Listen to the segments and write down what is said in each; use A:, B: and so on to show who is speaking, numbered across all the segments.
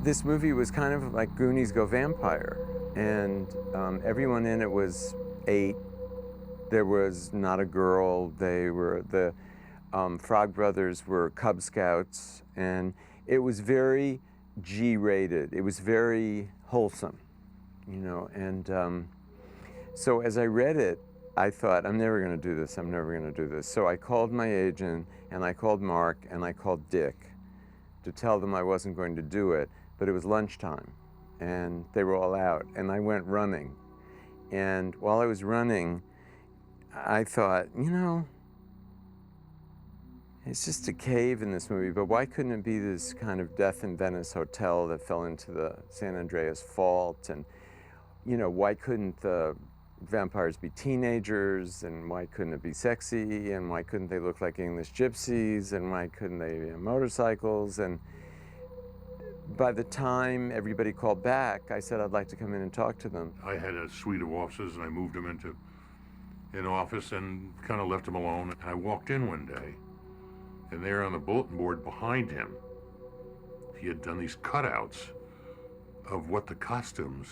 A: this movie was kind of like Goonies Go Vampire, and everyone in it was 8. There was not a girl. They were the Frog Brothers were Cub Scouts, and it was very G-rated. It was very wholesome, you know. And so as I read it, I thought, I'm never going to do this. I'm never going to do this. So I called my agent, and I called Mark, and I called Dick to tell them I wasn't going to do it. But it was lunchtime, and they were all out, and I went running. And while I was running, I thought, you know, it's just a cave in this movie, but why couldn't it be this kind of Death in Venice hotel that fell into the San Andreas Fault? And, you know, why couldn't the vampires be teenagers? And why couldn't it be sexy? And why couldn't they look like English gypsies? And why couldn't they be on motorcycles? And by the time everybody called back, I said I'd like to come in and talk to them.
B: I had a suite of offices, and I moved him into an office and kind of left him alone. And I walked in one day, and there on the bulletin board behind him, he had done these cutouts of what the costumes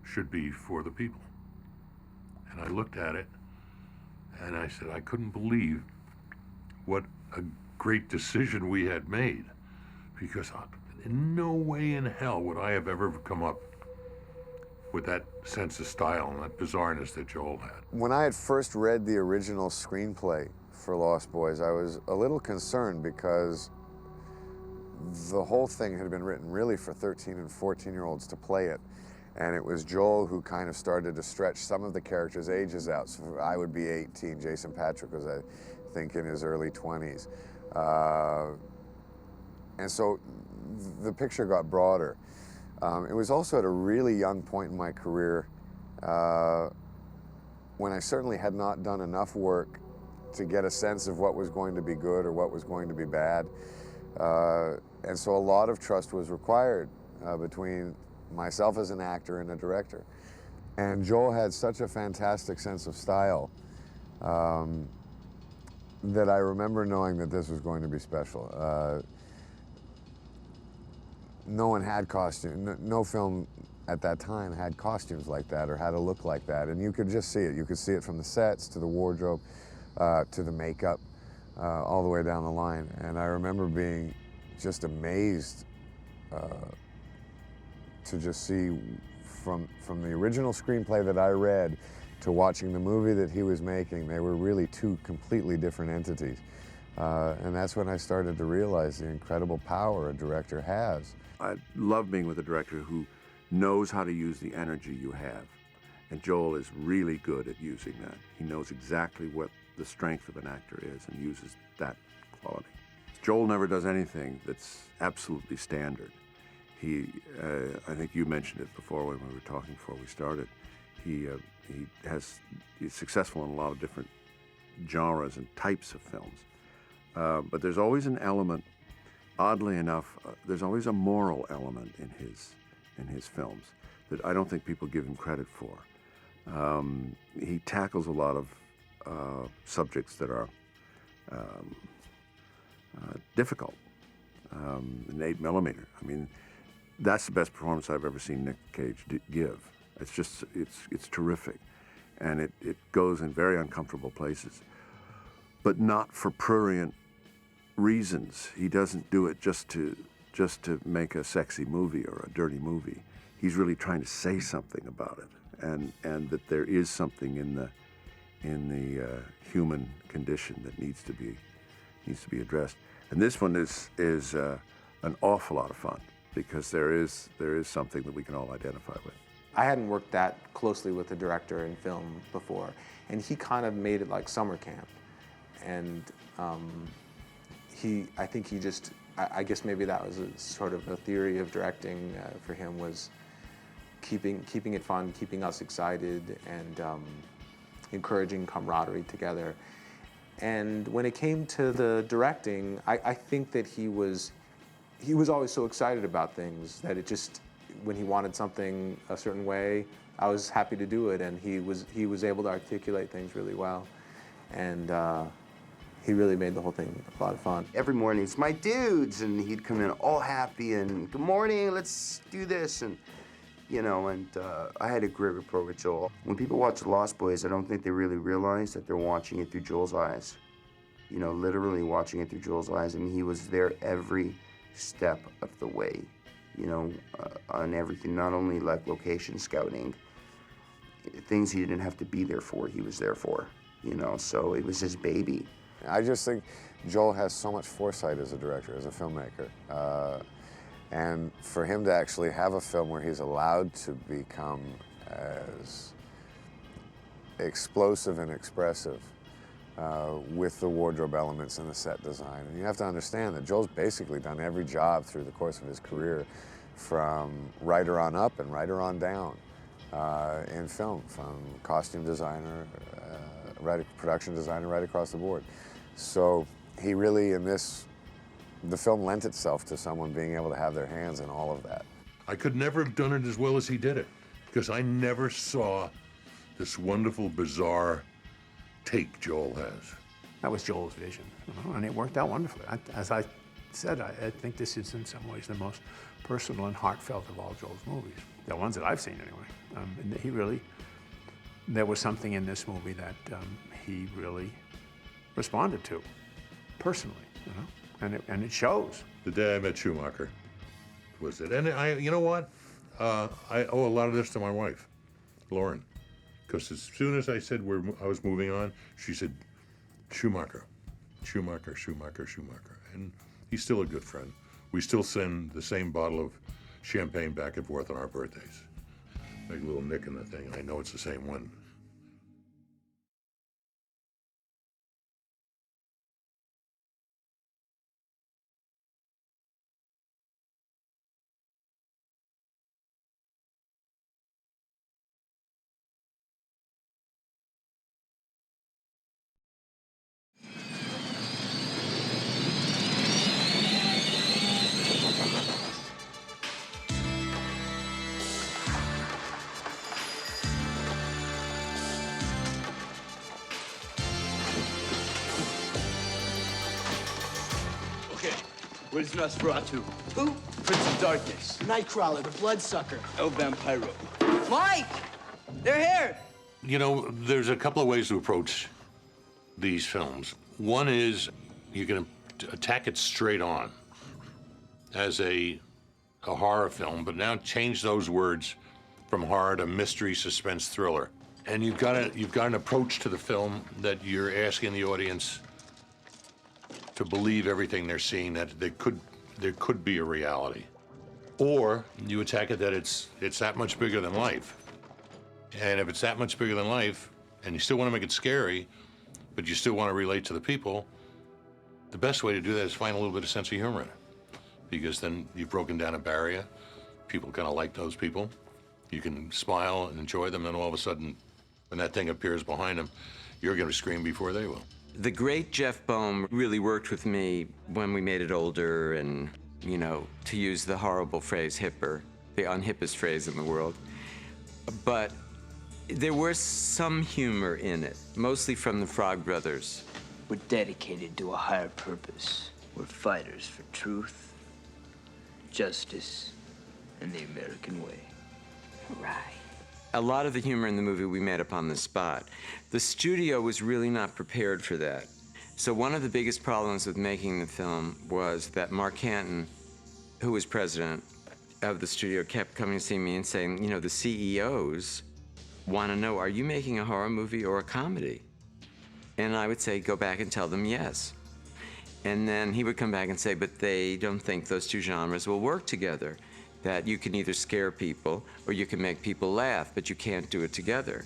B: should be for the people. And I looked at it, and I said, I couldn't believe what a great decision we had made, because in no way in hell would I have ever come up with that sense of style and that bizarreness that Joel had.
C: When I had first read the original screenplay for Lost Boys, I was a little concerned because the whole thing had been written really for 13 and 14-year-olds to play it. And it was Joel who kind of started to stretch some of the characters' ages out. So I would be 18, Jason Patric was, I think, in his early 20s. And so the picture got broader. It was also at a really young point in my career when I certainly had not done enough work to get a sense of what was going to be good or what was going to be bad. And so a lot of trust was required between myself as an actor and a director. And Joel had such a fantastic sense of style that I remember knowing that this was going to be special. No one had costume, no film at that time had costumes like that or had a look like that. And you could just see it. You could see it from the sets to the wardrobe to the makeup, all the way down the line. And I remember being just amazed to just see from the original screenplay that I read to watching the movie that he was making, they were really two completely different entities. And that's when I started to realize the incredible power a director has.
D: I love being with a director who knows how to use the energy you have. And Joel is really good at using that. He knows exactly what the strength of an actor is and uses that quality. Joel never does anything that's absolutely standard. I think you mentioned it before when we were talking before we started. He's successful in a lot of different genres and types of films. But there's always an element, oddly enough, there's always a moral element in his films that I don't think people give him credit for. He tackles a lot of subjects that are difficult. In 8mm, I mean, that's the best performance I've ever seen Nick Cage give. It's just, it's terrific. And it goes in very uncomfortable places, but not for prurient reasons. He doesn't do it just to make a sexy movie or a dirty movie. He's really trying to say something about it, and that there is something in the human condition that needs to be addressed. And this one is an awful lot of fun because there is something that we can all identify with.
E: I hadn't worked that closely with a director in film before, and he kind of made it like summer camp. And I guess maybe that was a sort of a theory of directing for him, was keeping it fun, keeping us excited, and encouraging camaraderie together. And when it came to the directing, I think that he was always so excited about things that it just, when he wanted something a certain way, I was happy to do it, and he was able to articulate things really well. And he really made the whole thing a lot of fun.
F: Every morning, it's my dudes, and he'd come in all happy and good morning, let's do this, and you know, and I had a great rapport with Joel. When people watch The Lost Boys, I don't think they really realize that they're watching it through Joel's eyes. You know, literally watching it through Joel's eyes. I mean, he was there every step of the way, you know, on everything, not only like location scouting, things he didn't have to be there for, he was there for, you know, so it was his baby.
C: I just think Joel has so much foresight as a director, as a filmmaker. And for him to actually have a film where he's allowed to become as explosive and expressive with the wardrobe elements and the set design. And you have to understand that Joel's basically done every job through the course of his career, from writer on up and writer on down in film, from costume designer, production designer, right across the board. So he really, the film lent itself to someone being able to have their hands in all of that.
B: I could never have done it as well as he did it, because I never saw this wonderful, bizarre take Joel has.
G: That was Joel's vision, you know, and it worked out wonderfully. As I said, I think this is in some ways the most personal and heartfelt of all Joel's movies, the ones that I've seen anyway. And there was something in this movie that he really responded to, personally, you know, and it shows.
B: The day I met Schumacher was it. And you know what? I owe a lot of this to my wife, Lauren. Because as soon as I said I was moving on, she said, Schumacher, Schumacher, Schumacher, Schumacher. And he's still a good friend. We still send the same bottle of champagne back and forth on our birthdays. Make a little nick in the thing. I know it's the same one.
H: Where's Nosferatu? Who? Prince of Darkness.
I: Nightcrawler, the Bloodsucker.
H: El Vampiro.
I: Mike! They're here!
B: You know, there's a couple of ways to approach these films. One is you can attack it straight on as a horror film, but now change those words from horror to mystery, suspense, thriller. And you've got an approach to the film that you're asking the audience to believe everything they're seeing, that there could be a reality. Or you attack it that it's that much bigger than life. And if it's that much bigger than life, and you still want to make it scary, but you still want to relate to the people, the best way to do that is find a little bit of sense of humor in it. Because then you've broken down a barrier. People kind of like those people. You can smile and enjoy them, and all of a sudden, when that thing appears behind them, you're going to scream before they will.
A: The great Jeff Bohm really worked with me when we made it older and, you know, to use the horrible phrase, hipper, the unhippest phrase in the world. But there was some humor in it, mostly from the Frog Brothers.
H: We're dedicated to a higher purpose. We're fighters for truth, justice, and the American way.
I: Right.
A: A lot of the humor in the movie we made up on the spot. The studio was really not prepared for that. So one of the biggest problems with making the film was that Mark Canton, who was president of the studio, kept coming to see me and saying, you know, the CEOs want to know, are you making a horror movie or a comedy? And I would say, go back and tell them yes. And then he would come back and say, but they don't think those two genres will work together. That you can either scare people or you can make people laugh, but you can't do it together.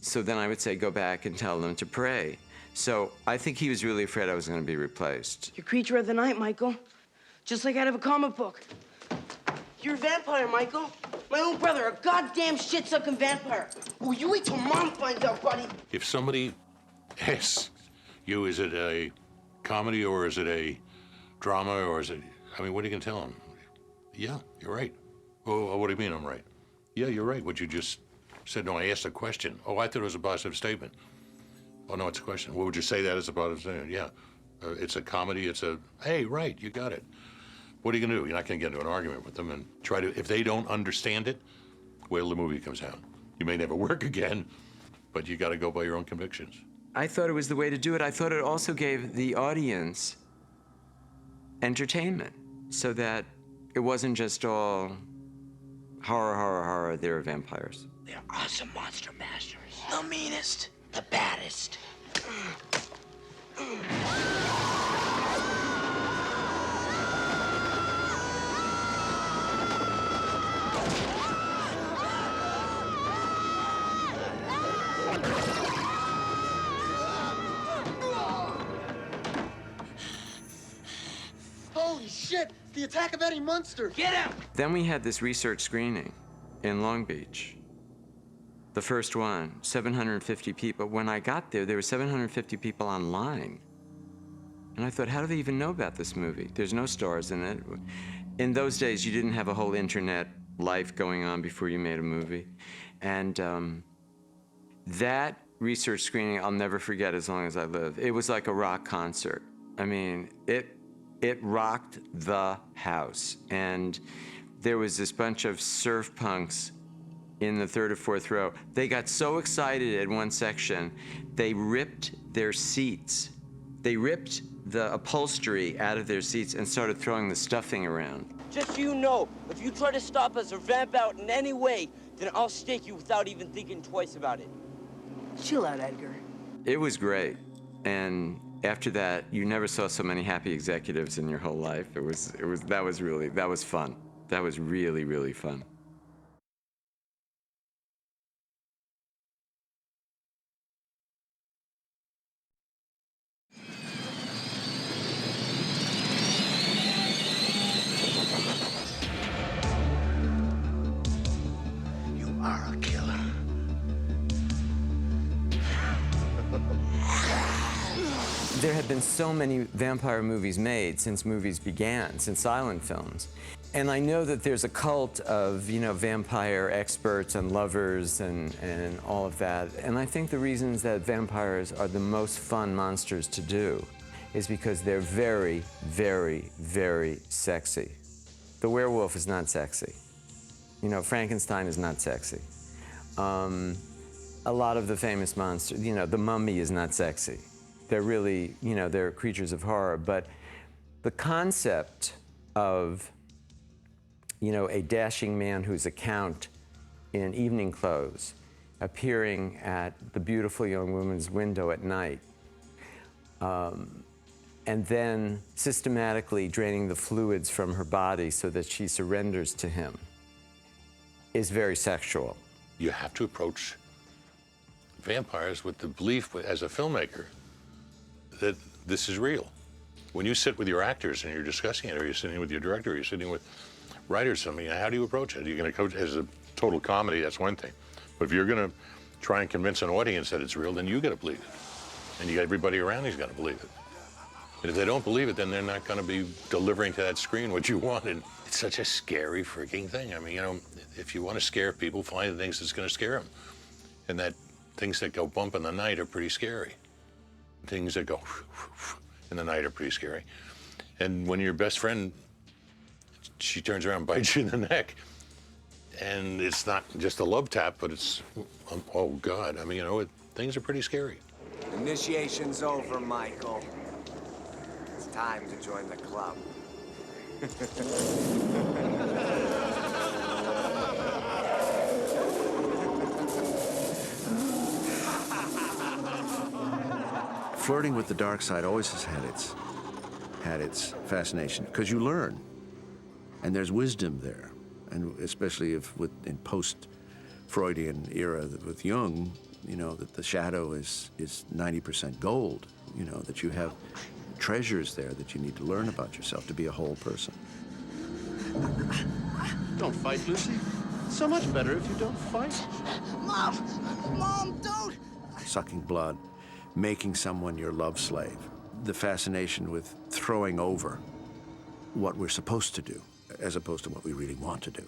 A: So then I would say, go back and tell them to pray. So I think he was really afraid I was going to be replaced.
I: You're creature of the night, Michael. Just like out of a comic book. You're a vampire, Michael. My own brother, a goddamn shit-sucking vampire. Oh, you wait till Mom finds out, buddy.
B: If somebody asks you, is it a comedy or is it a drama or is it, I mean, what are you going to tell them? Yeah, you're right. Well, what do you mean I'm right? Yeah, you're right. What you just said, no, I asked a question. Oh, I thought it was a positive statement. Oh, no, it's a question. What would you say that as about it saying? Yeah, it's a comedy. It's a, hey, right, you got it. What are you going to do? You're not going to get into an argument with them and try to, if they don't understand it, wait till the movie comes out. You may never work again, but you got to go by your own convictions.
A: I thought it was the way to do it. I thought it also gave the audience entertainment so that it wasn't just all horror, horror, horror, they're vampires.
H: They're awesome monster masters. The meanest, the baddest.
J: Holy shit! The attack of Eddie Munster!
H: Get him!
A: Then we had this research screening in Long Beach. The first one, 750 people. When I got there were 750 people online. And I thought, how do they even know about this movie? There's no stars in it. In those days, you didn't have a whole internet life going on before you made a movie. And that research screening, I'll never forget as long as I live. It was like a rock concert. I mean, it rocked the house. And there was this bunch of surf punks in the third or fourth row. They got so excited at one section, they ripped their seats. They ripped the upholstery out of their seats and started throwing the stuffing around.
I: Just so you know, if you try to stop us or vamp out in any way, then I'll stake you without even thinking twice about it.
J: Chill out, Edgar.
A: It was great. And after that, you never saw so many happy executives in your whole life. That was fun. That was really, really fun.
H: You are a killer.
A: There have been so many vampire movies made since movies began, since silent films. And I know that there's a cult of, vampire experts and lovers and all of that. And I think the reasons that vampires are the most fun monsters to do is because they're very, very, very sexy. The werewolf is not sexy. Frankenstein is not sexy. A lot of the famous monsters, the mummy is not sexy. They're really, they're creatures of horror. But the concept of, a dashing man who's a count in evening clothes appearing at the beautiful young woman's window at night, and then systematically draining the fluids from her body so that she surrenders to him is very sexual.
B: You have to approach vampires with the belief, as a filmmaker, that this is real. When you sit with your actors and you're discussing it, or you're sitting with your director, or you're sitting with writers, how do you approach it? You're going to coach as a total comedy, that's one thing. But if you're going to try and convince an audience that it's real, then you got to believe it. And you got everybody around who's got to believe it. And if they don't believe it, then they're not going to be delivering to that screen what you want. And it's such a scary freaking thing. If you want to scare people, find the things that's going to scare them. And that things that go bump in the night are pretty scary. Things that go in the night are pretty scary. And when your best friend, she turns around and bites you in the neck, and it's not just a love tap, but it's, oh God, things are pretty scary.
K: Initiation's over, Michael. It's time to join the club.
D: Flirting with the dark side always has had its fascination, because you learn, and there's wisdom there, and especially in post-Freudian era with Jung, that the shadow is 90% gold, that you have treasures there that you need to learn about yourself to be a whole person.
J: Don't fight, Lucy. So much better if you don't fight.
I: Mom, don't!
D: Sucking blood, making someone your love slave. The fascination with throwing over what we're supposed to do, as opposed to what we really want to do.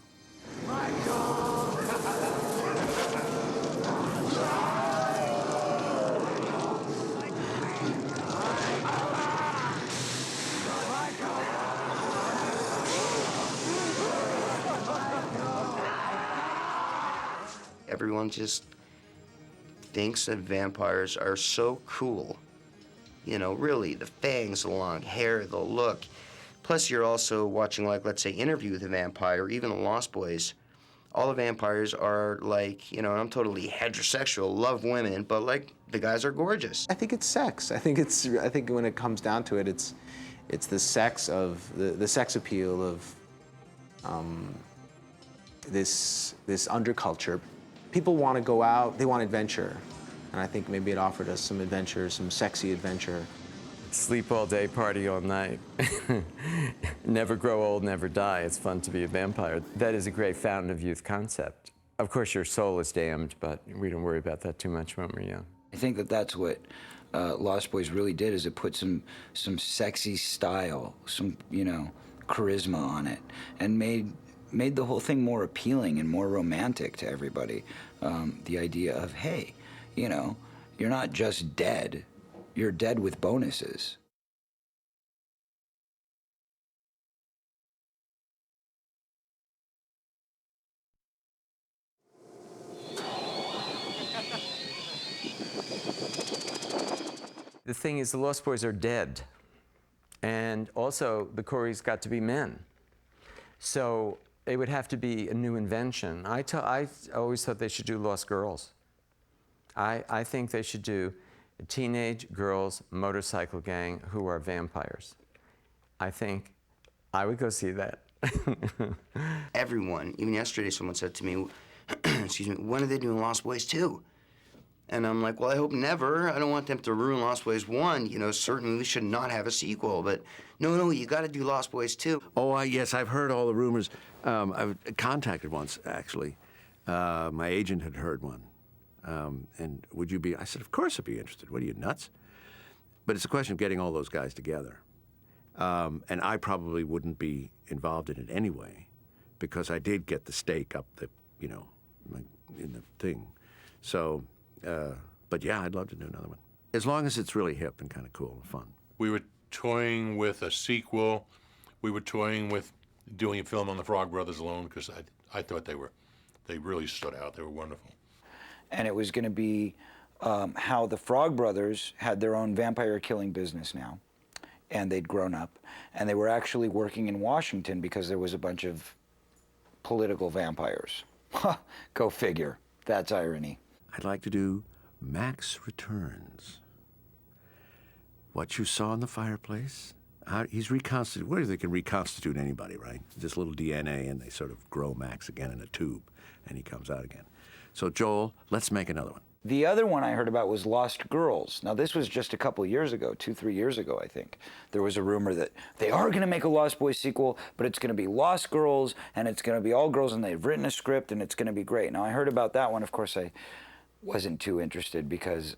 F: everyone just thinks that vampires are so cool. You know, really, the fangs, the long hair, the look. Plus, you're also watching, like, let's say, Interview with a Vampire, or even The Lost Boys. All the vampires are like, you know, I'm totally heterosexual, love women, but like, the guys are gorgeous.
E: I think it's sex. I think when it comes down to it, it's the sex of the sex appeal of this underculture. People want to go out, they want adventure. And I think maybe it offered us some adventure, some sexy adventure.
A: Sleep all day, party all night. Never grow old, never die. It's fun to be a vampire. That is a great fountain of youth concept. Of course, your soul is damned, but we don't worry about that too much when we're young.
L: I think that that's what Lost Boys really did, is it put some sexy style, some, you know, charisma on it, and made the whole thing more appealing and more romantic to everybody. The idea of, hey, you know, you're not just dead, you're dead with bonuses.
A: The thing is, the Lost Boys are dead. And also, the Coreys got to be men. So it would have to be a new invention. I always thought they should do Lost Girls. I think they should do a teenage girls motorcycle gang who are vampires. I think I would go see that.
F: Everyone, even yesterday, someone said to me, excuse me, when are they doing Lost Boys 2? And I'm like, well, I hope never. I don't want them to ruin Lost Boys 1. You know, certainly we should not have a sequel. But no, you got to do Lost Boys 2.
D: Oh, yes, I've heard all the rumors. I've contacted once, actually. My agent had heard one. And would you be? I said, of course I'd be interested. What are you, nuts? But it's a question of getting all those guys together. And I probably wouldn't be involved in it anyway, because I did get the stake up the, you know, in the thing. So, but yeah, I'd love to do another one. As long as it's really hip and kind of cool and fun.
B: We were toying with a sequel. We were toying with doing a film on the Frog Brothers alone, because I thought they really stood out. They were wonderful.
L: And it was going to be how the Frog Brothers had their own vampire killing business now, and they'd grown up, and they were actually working in Washington because there was a bunch of political vampires. Go figure. That's irony.
D: I'd like to do Max Returns. What you saw in the fireplace, he's reconstituted. Where they can reconstitute anybody, right? Just a little DNA, and they sort of grow Max again in a tube, and he comes out again. So, Joel, let's make another one.
L: The other one I heard about was Lost Girls. Now, this was just a couple years ago, 2-3 years ago, I think. There was a rumor that they are going to make a Lost Boys sequel, but it's going to be Lost Girls, and it's going to be all girls, and they've written a script, and it's going to be great. Now, I heard about that one. Of course, I wasn't too interested, because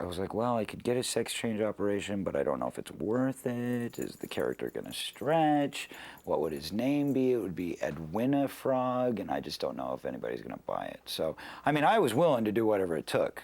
L: I was like, well, I could get a sex change operation, but I don't know if it's worth it. Is the character going to stretch? What would his name be? It would be Edwina Frog, and I just don't know if anybody's going to buy it. So, I mean, I was willing to do whatever it took.